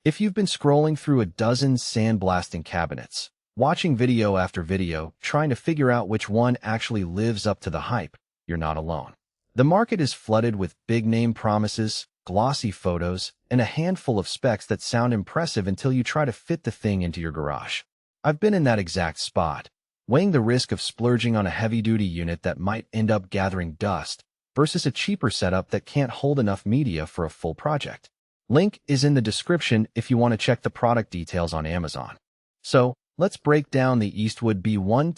If you've been scrolling through a dozen sandblasting cabinets, watching video after video, trying to figure out which one actually lives up to the hype, you're not alone. The market is flooded with big-name promises, glossy photos, and a handful of specs that sound impressive until you try to fit the thing into your garage. I've been in that exact spot, weighing the risk of splurging on a heavy-duty unit that might end up gathering dust versus a cheaper setup that can't hold enough media for a full project. Link is in the description if you want to check the product details on Amazon. So, let's break down the Eastwood B120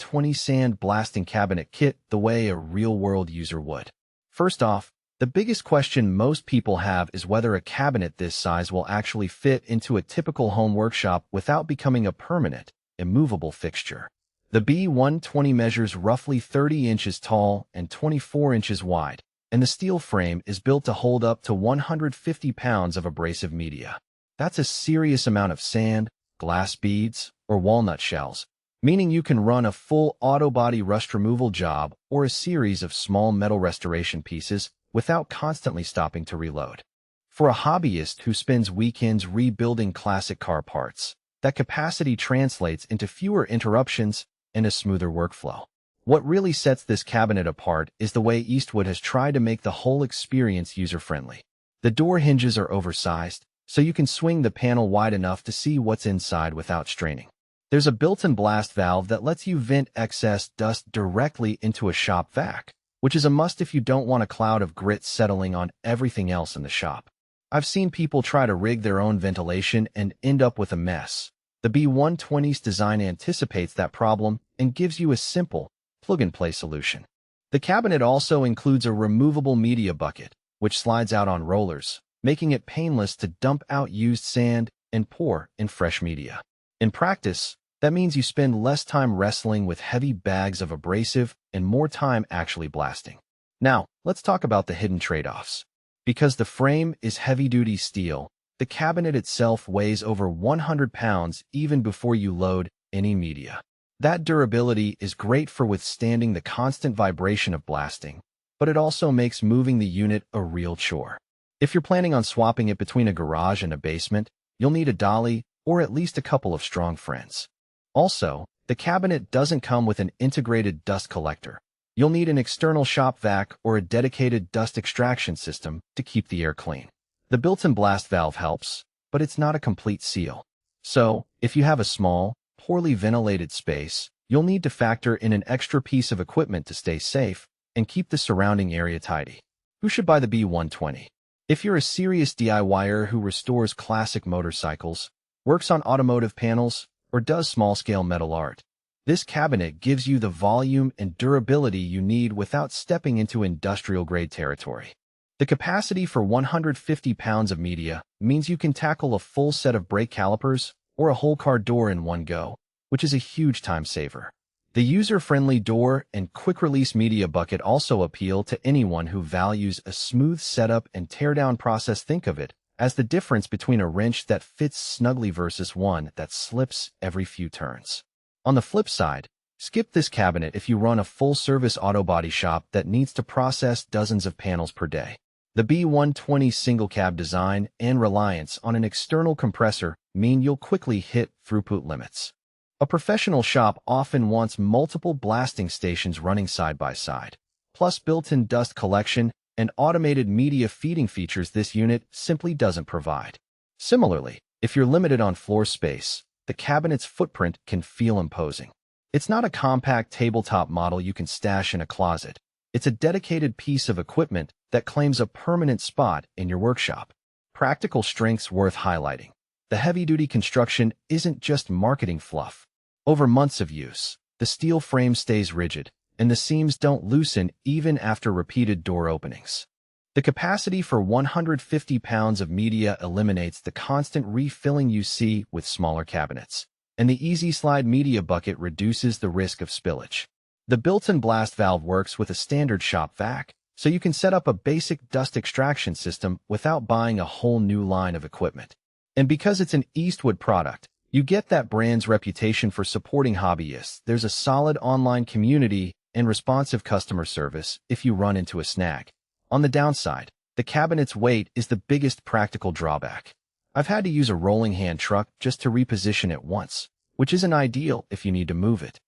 sandblasting cabinet kit the way a real-world user would. First off, the biggest question most people have is whether a cabinet this size will actually fit into a typical home workshop without becoming a permanent, immovable fixture. The B120 measures roughly 30 inches tall and 24 inches wide, and the steel frame is built to hold up to 150 pounds of abrasive media. That's a serious amount of sand, glass beads, or walnut shells, meaning you can run a full auto body rust removal job or a series of small metal restoration pieces without constantly stopping to reload. For a hobbyist who spends weekends rebuilding classic car parts, that capacity translates into fewer interruptions and a smoother workflow. What really sets this cabinet apart is the way Eastwood has tried to make the whole experience user-friendly. The door hinges are oversized, so you can swing the panel wide enough to see what's inside without straining. There's a built-in blast valve that lets you vent excess dust directly into a shop vac, which is a must if you don't want a cloud of grit settling on everything else in the shop. I've seen people try to rig their own ventilation and end up with a mess. The B120's design anticipates that problem and gives you a simple, plug-and-play solution. The cabinet also includes a removable media bucket, which slides out on rollers, making it painless to dump out used sand and pour in fresh media. In practice, that means you spend less time wrestling with heavy bags of abrasive and more time actually blasting. Now, let's talk about the hidden trade-offs. Because the frame is heavy-duty steel, the cabinet itself weighs over 100 pounds even before you load any media. That durability is great for withstanding the constant vibration of blasting, but it also makes moving the unit a real chore. If you're planning on swapping it between a garage and a basement, you'll need a dolly or at least a couple of strong friends. Also, the cabinet doesn't come with an integrated dust collector. You'll need an external shop vac or a dedicated dust extraction system to keep the air clean. The built-in blast valve helps, but it's not a complete seal. So, if you have a small, poorly ventilated space, you'll need to factor in an extra piece of equipment to stay safe and keep the surrounding area tidy. Who should buy the B120? If you're a serious DIYer who restores classic motorcycles, works on automotive panels, or does small-scale metal art, this cabinet gives you the volume and durability you need without stepping into industrial-grade territory. The capacity for 150 pounds of media means you can tackle a full set of brake calipers or a whole car door in one go, which is a huge time saver. The user-friendly door and quick-release media bucket also appeal to anyone who values a smooth setup and teardown process. Think of it as the difference between a wrench that fits snugly versus one that slips every few turns. On the flip side, skip this cabinet if you run a full-service auto body shop that needs to process dozens of panels per day. The B120 single-cab design and reliance on an external compressor mean you'll quickly hit throughput limits. A professional shop often wants multiple blasting stations running side by side, plus built-in dust collection and automated media feeding features this unit simply doesn't provide. Similarly, if you're limited on floor space, the cabinet's footprint can feel imposing. It's not a compact tabletop model you can stash in a closet. It's a dedicated piece of equipment that claims a permanent spot in your workshop. Practical strengths worth highlighting. The heavy-duty construction isn't just marketing fluff. Over months of use, the steel frame stays rigid, and the seams don't loosen even after repeated door openings. The capacity for 150 pounds of media eliminates the constant refilling you see with smaller cabinets, and the easy slide media bucket reduces the risk of spillage. The built-in blast valve works with a standard shop vac, so you can set up a basic dust extraction system without buying a whole new line of equipment. And because it's an Eastwood product, you get that brand's reputation for supporting hobbyists. There's a solid online community and responsive customer service if you run into a snag. On the downside, the cabinet's weight is the biggest practical drawback. I've had to use a rolling hand truck just to reposition it once, which isn't ideal if you need to move it.